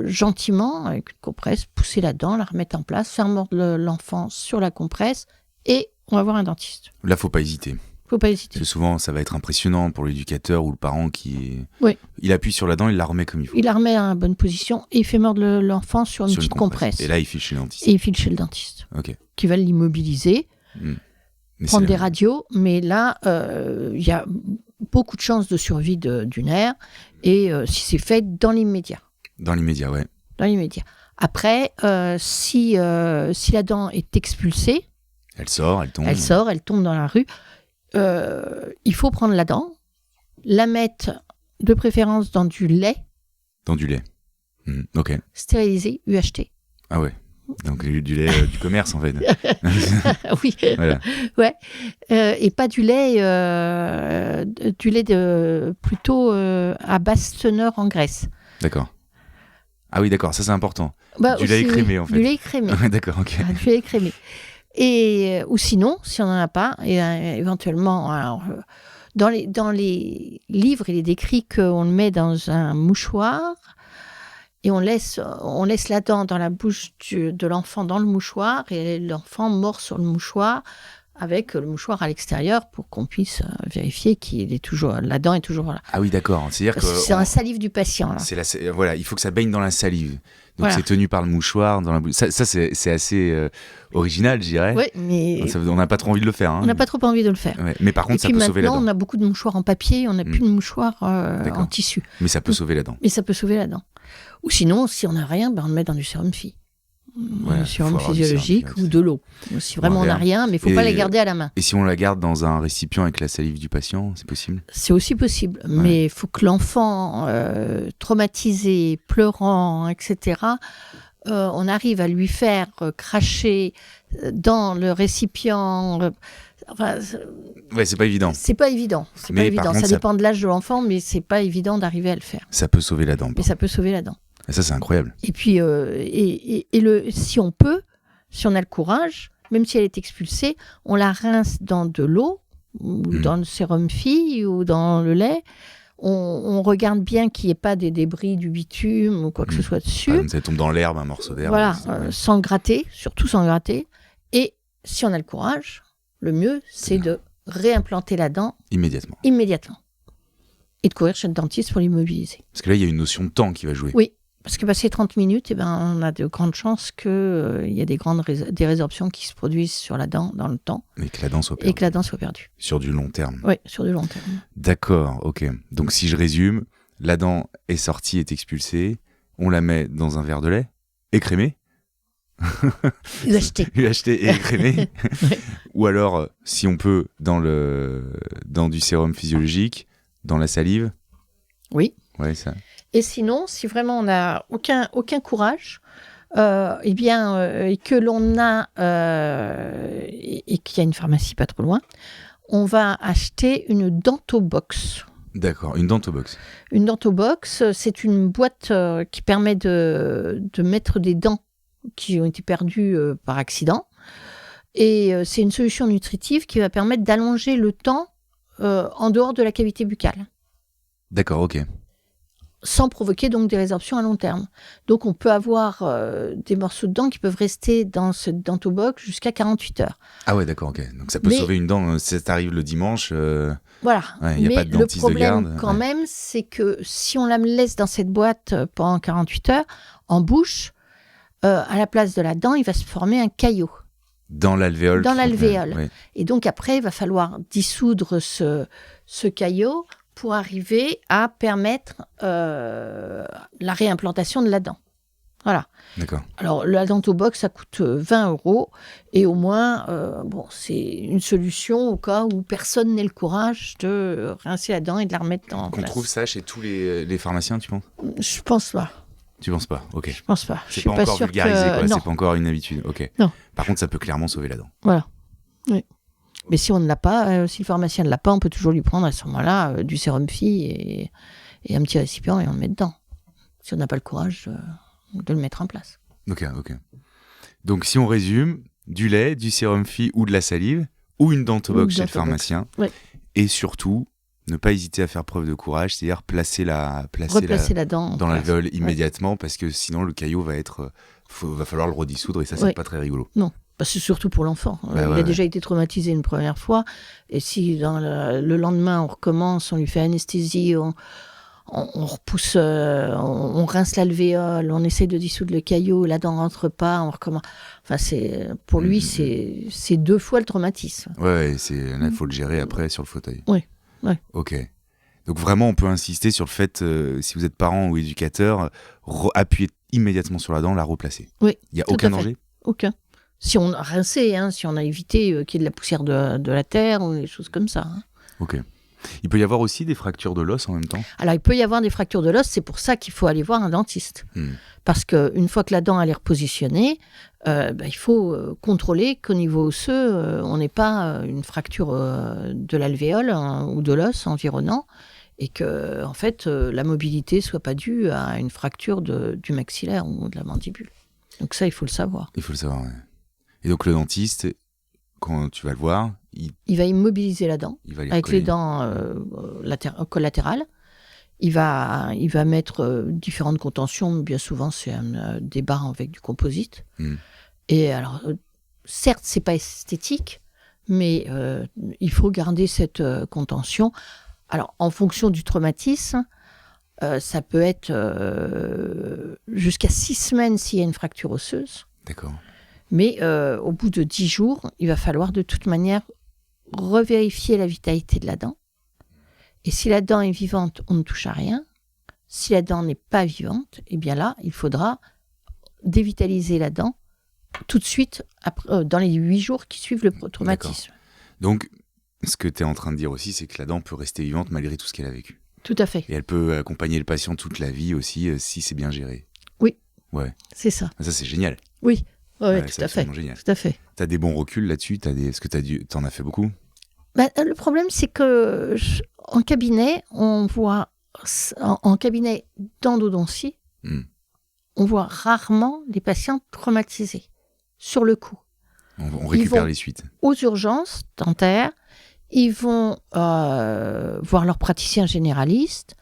gentiment, avec une compresse, pousser la dent, la remettre en place, faire mordre l'enfant sur la compresse, et on va voir un dentiste. Là, faut pas hésiter. Faut pas hésiter. Parce que souvent, ça va être impressionnant pour l'éducateur ou le parent qui... Oui. Il appuie sur la dent, il la remet comme il faut. Il la remet à la bonne position et il fait mordre l'enfant sur une petite compresse. Et là, il file chez le dentiste. Et il file chez le dentiste. Ok. Qui va l'immobiliser, prendre des radios, mais là, il y a beaucoup de chances de survie du nerf, et si c'est fait dans l'immédiat. Dans l'immédiat, ouais. Dans l'immédiat. Après, si la dent est expulsée, elle sort, elle tombe. Elle tombe dans la rue, il faut prendre la dent, la mettre de préférence dans du lait. Dans du lait. Ok. Stérilisé, UHT. Ah ouais. Donc du lait du commerce en fait. Oui. Voilà. Ouais. Et pas du lait plutôt à basse teneur en graisse. D'accord. Ah oui, d'accord, ça c'est important. Du lait écrémé en fait. Du lait écrémé. D'accord, ok. Du lait écrémé. Et ou sinon, si on n'en a pas, et éventuellement, alors, dans les livres, il est décrit qu'on le met dans un mouchoir. Et on laisse la dent dans la bouche de l'enfant dans le mouchoir, et l'enfant mord sur le mouchoir avec le mouchoir à l'extérieur pour qu'on puisse vérifier la dent est toujours là. Ah oui, d'accord. C'est-à-dire que c'est un salive du patient. Là. Voilà, il faut que ça baigne dans la salive. Donc voilà. c'est tenu par le mouchoir dans la bouche. Ça c'est assez original, je dirais. Oui, mais on n'a pas trop envie de le faire. On n'a pas trop envie de le faire. Ouais. Mais par contre, ça peut sauver la dent. Maintenant, on a beaucoup de mouchoirs en papier, on n'a plus de mouchoirs en tissu. Mais ça peut sauver la dent. Mais ça peut sauver la dent. Ou sinon, si on n'a rien, on le met dans du sérum phi. Ouais, du sérum physiologique ou de l'eau. Si vraiment on n'a rien, mais il ne faut pas la garder à la main. Et si on la garde dans un récipient avec la salive du patient, c'est possible ? C'est aussi possible, mais il faut que l'enfant traumatisé, pleurant, etc., on arrive à lui faire cracher dans le récipient. Ouais, c'est pas évident. C'est pas évident. Ça dépend de l'âge de l'enfant, mais c'est pas évident d'arriver à le faire. Ça peut sauver la dent. Mais ça peut sauver la dent. Et ça, c'est incroyable. Et puis, si on a le courage, même si elle est expulsée, on la rince dans de l'eau, ou dans le sérum phi, ou dans le lait. On regarde bien qu'il n'y ait pas des débris du bitume ou quoi que ce soit dessus. Ça tombe dans l'herbe, un morceau d'herbe. Voilà, sans gratter, surtout sans gratter. Et si on a le courage, le mieux, c'est de réimplanter la dent immédiatement. Et de courir chez le dentiste pour l'immobiliser. Parce que là, il y a une notion de temps qui va jouer. Oui. Parce que passé 30 minutes, on a de grandes chances qu'il y a des résorptions qui se produisent sur la dent dans le temps. Et que la dent soit perdue. Sur du long terme. Oui, sur du long terme. D'accord, ok. Donc si je résume, la dent est sortie, est expulsée, on la met dans un verre de lait, écrémé, UHT. UHT et écrémé. Ouais. Ou alors, si on peut, dans du sérum physiologique, dans la salive. Oui. Ouais, ça. Et sinon, si vraiment on n'a aucun courage, et que l'on a et qu'il y a une pharmacie pas trop loin, on va acheter une dentobox. D'accord, une dentobox. Une dentobox, c'est une boîte qui permet de mettre des dents qui ont été perdues par accident. Et c'est une solution nutritive qui va permettre d'allonger le temps en dehors de la cavité buccale. D'accord, ok. Sans provoquer donc des résorptions à long terme. Donc on peut avoir des morceaux de dents qui peuvent rester dans cette dentobox jusqu'à 48 heures. Ah ouais, d'accord, ok. Donc ça peut sauver une dent, si ça arrive le dimanche. Voilà. Il n'y a pas de dentiste de garde. Le problème quand même, c'est que si on la laisse dans cette boîte pendant 48 heures, en bouche, à la place de la dent, il va se former un caillot. Dans l'alvéole. Dans l'alvéole. Ouais. Et donc après, il va falloir dissoudre ce caillot pour arriver à permettre la réimplantation de la dent. Voilà. D'accord. Alors, la dentobox, ça coûte 20 € et au moins, c'est une solution au cas où personne n'ait le courage de rincer la dent et de la remettre en place. Qu'on trouve ça chez tous les pharmaciens, tu penses ? Je pense pas. Tu penses pas ? Ok. Je pense pas. C'est pas encore vulgarisé, quoi. Non. C'est pas encore une habitude. Ok. Non. Par contre, ça peut clairement sauver la dent. Voilà. Oui. Mais si on ne l'a pas, si le pharmacien ne l'a pas, on peut toujours lui prendre à ce moment-là du sérum Phi et un petit récipient et on le met dedans. Si on n'a pas le courage de le mettre en place. Ok. Donc, si on résume, du lait, du sérum Phi ou de la salive, ou une dentobox chez le pharmacien. Ouais. Et surtout, ne pas hésiter à faire preuve de courage, c'est-à-dire replacer la dent dans l'alvéole immédiatement, parce que sinon le caillot va falloir le redissoudre et ça, c'est pas très rigolo. Non. C'est surtout pour l'enfant. Il a déjà été traumatisé une première fois. Et si le lendemain, on recommence, on lui fait anesthésie, on repousse, on rince l'alvéole, on essaie de dissoudre le caillot, la dent ne rentre pas, on recommence. Enfin, pour lui, c'est 2 fois le traumatisme. Ouais, il faut le gérer après sur le fauteuil. Oui. Ok. Donc vraiment, on peut insister sur le fait, si vous êtes parent ou éducateur, appuyez immédiatement sur la dent, la replacer. Oui. Il n'y a aucun danger ? Aucun. Si on a rincé, si on a évité qu'il y ait de la poussière de la terre ou des choses comme ça. Ok. Il peut y avoir aussi des fractures de l'os en même temps ? Alors, il peut y avoir des fractures de l'os, c'est pour ça qu'il faut aller voir un dentiste. Parce qu'une fois que la dent elle est repositionnée, il faut contrôler qu'au niveau osseux, on n'ait pas une fracture de l'alvéole ou de l'os environnant et que en fait, la mobilité soit pas due à une fracture du maxillaire ou de la mandibule. Donc ça, il faut le savoir. Il faut le savoir, ouais. Et donc le dentiste, quand tu vas le voir, il va immobiliser la dent avec les dents collatérales. Il va mettre différentes contentions. Bien souvent, c'est des barres avec du composite. Et alors, certes, c'est pas esthétique, mais il faut garder cette contention. Alors, en fonction du traumatisme, ça peut être jusqu'à 6 semaines s'il y a une fracture osseuse. D'accord. Mais au bout de 10 jours, il va falloir de toute manière revérifier la vitalité de la dent. Et si la dent est vivante, on ne touche à rien. Si la dent n'est pas vivante, eh bien là, il faudra dévitaliser la dent tout de suite après, dans les 8 jours qui suivent le traumatisme. D'accord. Donc, ce que tu es en train de dire aussi, c'est que la dent peut rester vivante malgré tout ce qu'elle a vécu. Tout à fait. Et elle peut accompagner le patient toute la vie aussi, si c'est bien géré. Oui. Ouais. C'est ça. Ça, c'est génial. Oui. Ouais, tout à fait. Génial. Tout à fait. T'as des bons reculs là-dessus ? Est-ce que t'en as fait beaucoup ? Le problème, c'est que en cabinet, on voit en cabinet d'endodontie, on voit rarement les patients traumatisés sur le coup. On récupère les suites. Aux urgences dentaires, ils vont voir leur praticien généraliste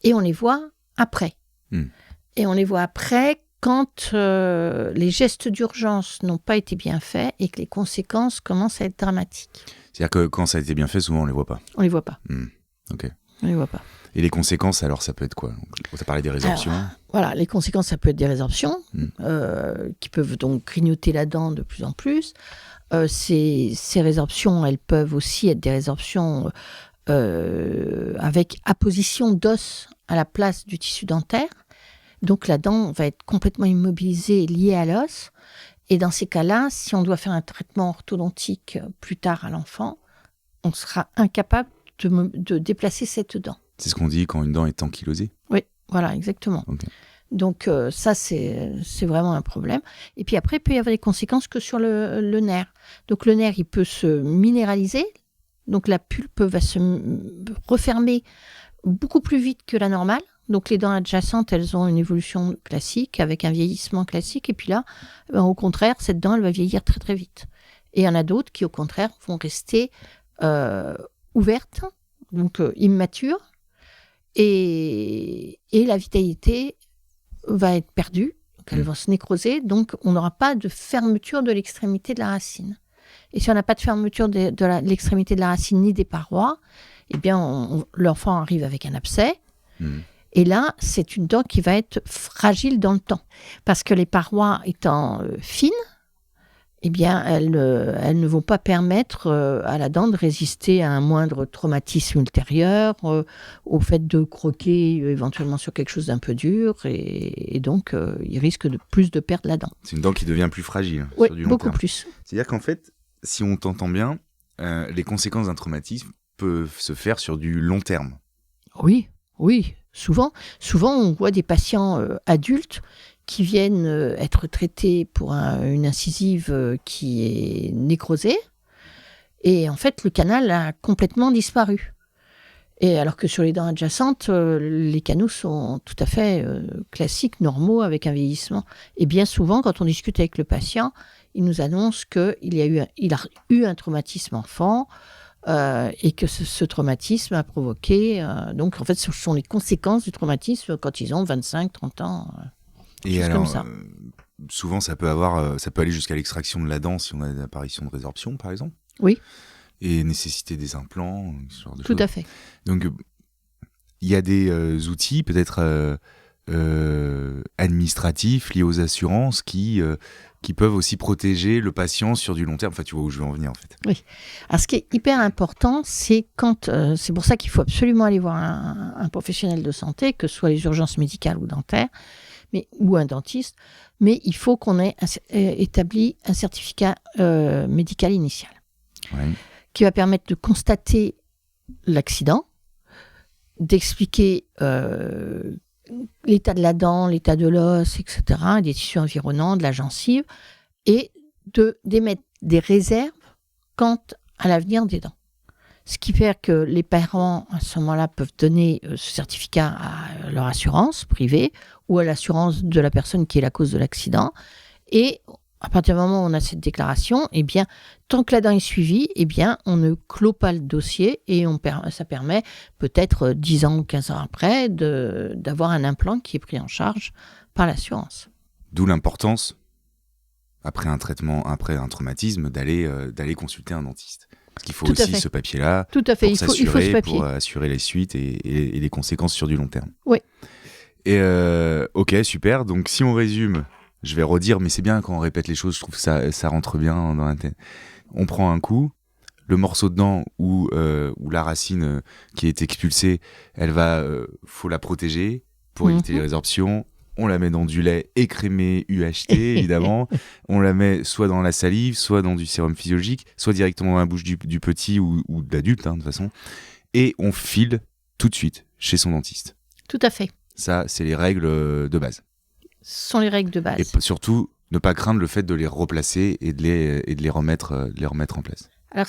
et on les voit après. Et on les voit après quand les gestes d'urgence n'ont pas été bien faits et que les conséquences commencent à être dramatiques. C'est-à-dire que quand ça a été bien fait, souvent on les voit pas. On les voit pas. Ok. On les voit pas. Et les conséquences, alors, ça peut être quoi ? Tu as parlé des résorptions. Alors, voilà, les conséquences, ça peut être des résorptions qui peuvent donc grignoter la dent de plus en plus. Ces résorptions, elles peuvent aussi être des résorptions avec apposition d'os à la place du tissu dentaire. Donc la dent va être complètement immobilisée, liée à l'os. Et dans ces cas-là, si on doit faire un traitement orthodontique plus tard à l'enfant, on sera incapable de déplacer cette dent. C'est ce qu'on dit quand une dent est ankylosée. Oui, voilà, exactement. Okay. Donc ça, c'est vraiment un problème. Et puis après, il peut y avoir des conséquences que sur le nerf. Donc le nerf, il peut se minéraliser. Donc la pulpe va se refermer beaucoup plus vite que la normale. Donc les dents adjacentes, elles ont une évolution classique avec un vieillissement classique. Et puis là, au contraire, cette dent, elle va vieillir très très vite. Et il y en a d'autres qui, au contraire, vont rester ouvertes, donc immatures. Et la vitalité va être perdue, donc elles vont se nécroser. Donc on n'aura pas de fermeture de l'extrémité de la racine. Et si on n'a pas de fermeture de l'extrémité de la racine ni des parois, eh bien l'enfant arrive avec un abcès. Et là, c'est une dent qui va être fragile dans le temps. Parce que les parois étant fines, eh bien, elles ne vont pas permettre à la dent de résister à un moindre traumatisme ultérieur, au fait de croquer éventuellement sur quelque chose d'un peu dur. Et donc, il risque de perdre la dent. C'est une dent qui devient plus fragile. Oui, sur du long beaucoup terme. plus. C'est-à-dire qu'en fait, si on t'entend bien, les conséquences d'un traumatisme peuvent se faire sur du long terme. Oui. Souvent, on voit des patients adultes qui viennent être traités pour une incisive qui est nécrosée. Et en fait, le canal a complètement disparu. Et alors que sur les dents adjacentes, les canaux sont tout à fait classiques, normaux, avec un vieillissement. Et bien souvent, quand on discute avec le patient, il nous annonce qu'il a eu un traumatisme enfant, et que ce traumatisme a provoqué... donc, en fait, ce sont les conséquences du traumatisme quand ils ont 25, 30 ans. Et alors, comme ça. Souvent, ça peut aller jusqu'à l'extraction de la dent si on a une apparition de résorption, par exemple. Oui. Et nécessiter des implants, ce genre de Tout choses. à fait. Donc, il y a des outils, peut-être administratifs, liés aux assurances, qui peuvent aussi protéger le patient sur du long terme. Enfin, tu vois où je veux en venir, en fait. Oui. Alors, ce qui est hyper important, c'est c'est pour ça qu'il faut absolument aller voir un professionnel de santé, que ce soit les urgences médicales ou dentaires, ou un dentiste, mais il faut qu'on ait établi un certificat médical initial, qui va permettre de constater l'accident, d'expliquer l'état de la dent, l'état de l'os, etc., des tissus environnants, de la gencive, et d'émettre des réserves quant à l'avenir des dents. Ce qui fait que les parents, à ce moment-là, peuvent donner ce certificat à leur assurance privée ou à l'assurance de la personne qui est la cause de l'accident. Et à partir du moment où on a cette déclaration, eh bien, tant que la dent est suivie, eh bien, on ne clôt pas le dossier et ça permet peut-être 10 ans ou 15 ans après d'avoir un implant qui est pris en charge par l'assurance. D'où l'importance, après un traumatisme, d'aller consulter un dentiste. Parce qu'il faut Tout à aussi fait. ce papier-là Tout à fait, pour il faut ce papier. pour assurer les suites et les conséquences sur du long terme. Oui. Et ok, super. Donc si on résume, je vais redire, mais c'est bien quand on répète les choses, je trouve que ça rentre bien dans la tête. On prend un coup, le morceau de dent ou la racine qui est expulsée, faut la protéger pour éviter les résorptions. On la met dans du lait écrémé UHT, évidemment. On la met soit dans la salive, soit dans du sérum physiologique, soit directement dans la bouche du petit ou de l'adulte, de toute façon. Et on file tout de suite chez son dentiste. Tout à fait. Ça, c'est les règles de base. Ce sont les règles de base. Et surtout, ne pas craindre le fait de les replacer et de les remettre en place. Alors,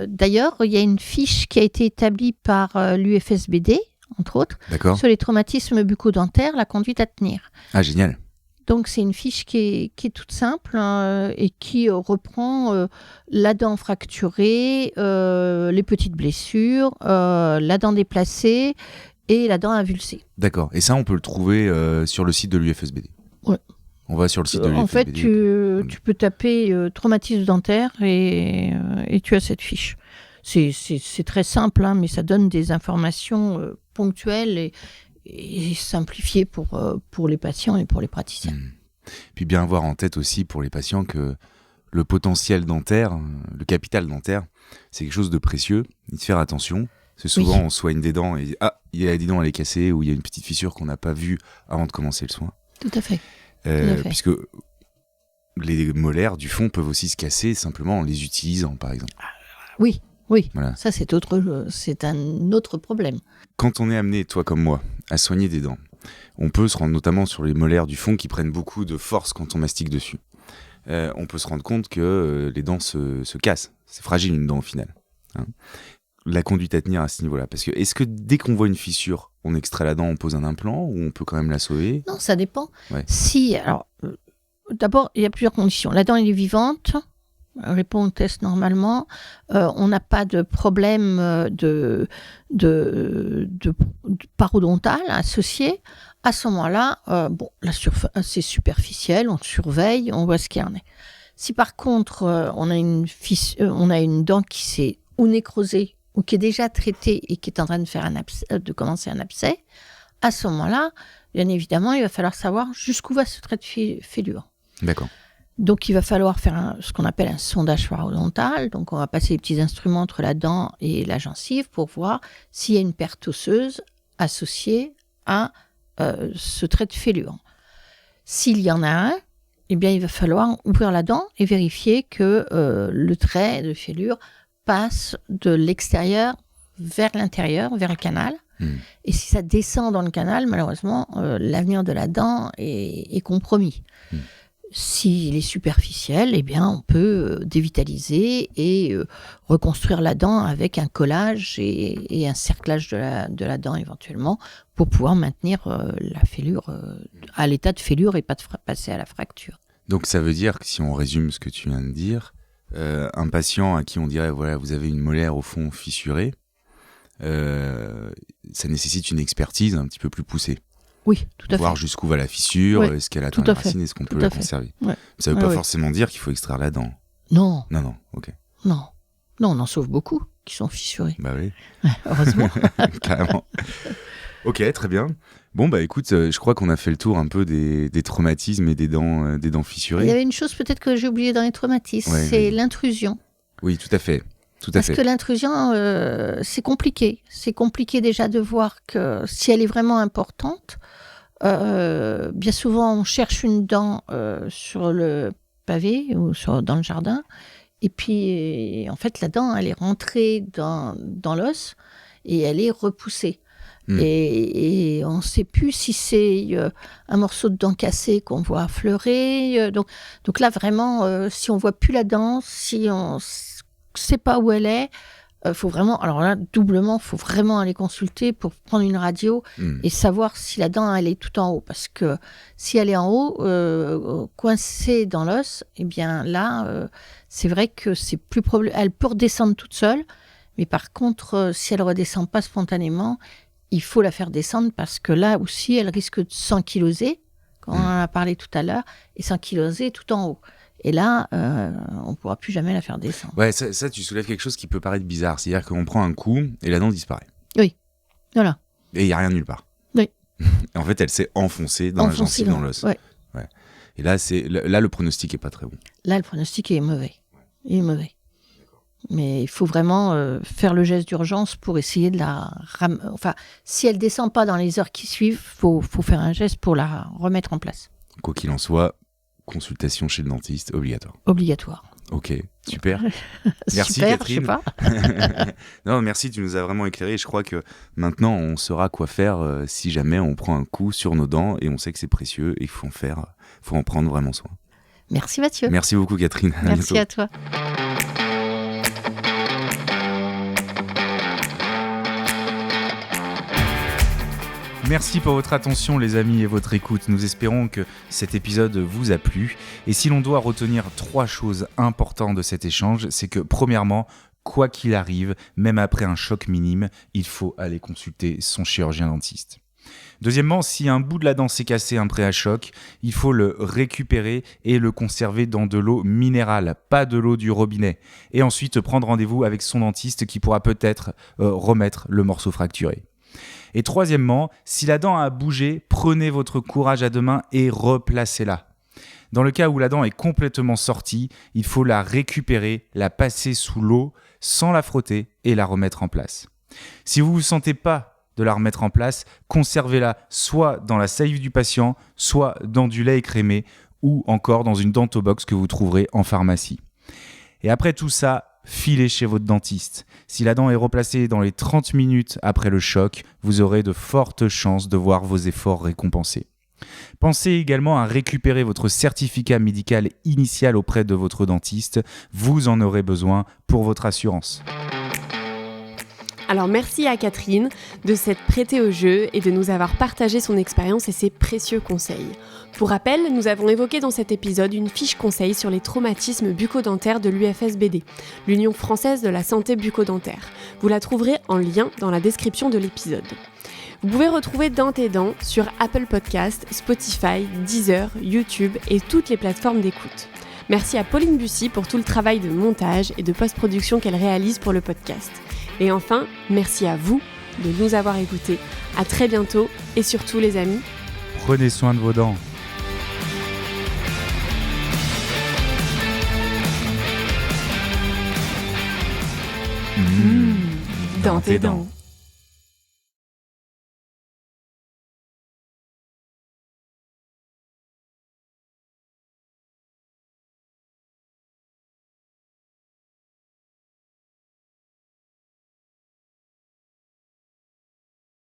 d'ailleurs, il y a une fiche qui a été établie par l'UFSBD, entre autres, sur les traumatismes bucco-dentaires, la conduite à tenir. Ah, génial. Donc, c'est une fiche qui est toute simple et qui reprend la dent fracturée, les petites blessures, la dent déplacée et la dent avulsée. D'accord. Et ça, on peut le trouver sur le site de l'UFSBD. Oui. On va sur le site de l'UFSBD. En fait, tu peux taper traumatisme dentaire et tu as cette fiche. C'est très simple, mais ça donne des informations ponctuelles et simplifiées pour les patients et pour les praticiens. Puis bien avoir en tête aussi pour les patients que le potentiel dentaire, le capital dentaire, c'est quelque chose de précieux. Y faire attention. Parce que souvent, Oui. on soigne des dents et dis donc, elle est cassée, ou il y a une petite fissure qu'on n'a pas vue avant de commencer le soin. Tout à fait. à fait. Puisque les molaires du fond peuvent aussi se casser simplement en les utilisant, par exemple. Oui. Voilà. Ça, c'est un autre problème. Quand on est amené, toi comme moi, à soigner des dents, on peut se rendre notamment sur les molaires du fond qui prennent beaucoup de force quand on mastique dessus. On peut se rendre compte que les dents se cassent. C'est fragile une dent au final. Hein. La conduite à tenir à ce niveau-là. Parce que est-ce que dès qu'on voit une fissure, on extrait la dent, on pose un implant, ou on peut quand même la sauver? Non, ça dépend. Ouais. Alors, d'abord, il y a plusieurs conditions. La dent, elle est vivante. Répond au test normalement. On n'a pas de problème de parodontal associé. À ce moment-là, la surface c'est superficiel, on surveille, on voit ce qu'il y en est. Si par contre on a une dent qui s'est ou nécrosée ou qui est déjà traitée et qui est en train de commencer un abcès, à ce moment-là, bien évidemment, il va falloir savoir jusqu'où va ce trait de fêlure. D'accord. Donc, il va falloir faire ce qu'on appelle un sondage parodontal. Donc, on va passer les petits instruments entre la dent et la gencive pour voir s'il y a une perte osseuse associée à ce trait de fêlure. S'il y en a un, eh bien, il va falloir ouvrir la dent et vérifier que le trait de fêlure passe de l'extérieur vers l'intérieur, vers le canal. Et si ça descend dans le canal, malheureusement, l'avenir de la dent est compromis. S'il est superficiel, eh bien, on peut dévitaliser et reconstruire la dent avec un collage et un cerclage de la dent éventuellement pour pouvoir maintenir la fêlure à l'état de fêlure et pas de passer à la fracture. Donc ça veut dire que si on résume ce que tu viens de dire, un patient à qui on dirait voilà, vous avez une molaire au fond fissurée, ça nécessaite une expertise un petit peu plus poussée. Oui, tout à fait. Voir jusqu'où va la fissure, Ouais, est-ce qu'elle atteint la racine, est-ce qu'on peut la conserver. Ouais. Ça ne veut pas forcément dire qu'il faut extraire la dent. Non, ok. non, on en sauve beaucoup qui sont fissurés. Bah oui. Ouais, heureusement. Carrément. Ok, très bien. Bon, bah écoute, je crois qu'on a fait le tour un peu des traumatismes et des dents fissurées. Il y avait une chose peut-être que j'ai oublié dans les traumatismes, c'est l'intrusion. Oui, tout à fait. Parce que l'intrusion, c'est compliqué. C'est compliqué déjà de voir que si elle est vraiment importante, bien souvent on cherche une dent sur le pavé ou dans le jardin, et puis en fait la dent elle est rentrée dans l'os et elle est repoussée. Et on ne sait plus si c'est un morceau de dent cassé qu'on voit affleurer. Donc là vraiment, si on voit plus la dent, si on sait pas où elle est, faut vraiment, alors là doublement, faut vraiment aller consulter pour prendre une radio et savoir si la dent elle est tout en haut, parce que si elle est en haut, coincée dans l'os, eh bien là, c'est vrai que c'est plus probable. Elle peut redescendre toute seule, mais par contre, si elle redescend pas spontanément, il faut la faire descendre parce que là aussi, elle risque de s'ankyloser, comme on en a parlé tout à l'heure, et s'ankyloser tout en haut. Et là, on ne pourra plus jamais la faire descendre. Ouais, ça, tu soulèves quelque chose qui peut paraître bizarre. C'est-à-dire qu'on prend un coup et la dent disparaît. Oui, voilà. Et il n'y a rien nulle part. Oui. Et en fait, elle s'est enfoncée dans la gencive, dans l'os. Ouais. Et là, le pronostic n'est pas très bon. Là, le pronostic est mauvais. Il est mauvais. Mais il faut vraiment faire le geste d'urgence pour essayer de la enfin, si elle ne descend pas dans les heures qui suivent, faut faire un geste pour la remettre en place. Quoi qu'il en soit, consultation chez le dentiste obligatoire. Obligatoire. Ok, super. Merci super, Catherine. je sais pas. Non, merci, tu nous as vraiment éclairé. Je crois que maintenant, on saura quoi faire si jamais on prend un coup sur nos dents et on sait que c'est précieux et il faut en prendre vraiment soin. Merci Mathieu. Merci beaucoup Catherine. Merci à toi. Merci pour votre attention les amis et votre écoute. Nous espérons que cet épisode vous a plu. Et si l'on doit retenir 3 choses importantes de cet échange, c'est que premièrement, quoi qu'il arrive, même après un choc minime, il faut aller consulter son chirurgien dentiste. Deuxièmement, si un bout de la dent s'est cassé après un choc, il faut le récupérer et le conserver dans de l'eau minérale, pas de l'eau du robinet. Et ensuite prendre rendez-vous avec son dentiste qui pourra peut-être remettre le morceau fracturé. Et troisièmement, si la dent a bougé, prenez votre courage à 2 mains et replacez-la. Dans le cas où la dent est complètement sortie, il faut la récupérer, la passer sous l'eau sans la frotter et la remettre en place. Si vous ne vous sentez pas de la remettre en place, conservez-la soit dans la salive du patient, soit dans du lait écrémé ou encore dans une dentobox que vous trouverez en pharmacie. Et après tout ça, filez chez votre dentiste. Si la dent est replacée dans les 30 minutes après le choc, vous aurez de fortes chances de voir vos efforts récompensés. Pensez également à récupérer votre certificat médical initial auprès de votre dentiste. Vous en aurez besoin pour votre assurance. Alors merci à Catherine de s'être prêtée au jeu et de nous avoir partagé son expérience et ses précieux conseils. Pour rappel, nous avons évoqué dans cet épisode une fiche conseil sur les traumatismes bucco-dentaires de l'UFSBD, l'Union française de la santé bucco-dentaire. Vous la trouverez en lien dans la description de l'épisode. Vous pouvez retrouver Dans tes dents sur Apple Podcasts, Spotify, Deezer, YouTube et toutes les plateformes d'écoute. Merci à Pauline Bussy pour tout le travail de montage et de post-production qu'elle réalise pour le podcast. Et enfin, merci à vous de nous avoir écoutés. À très bientôt et surtout les amis, Prenez soin de vos dents. dans tes dents.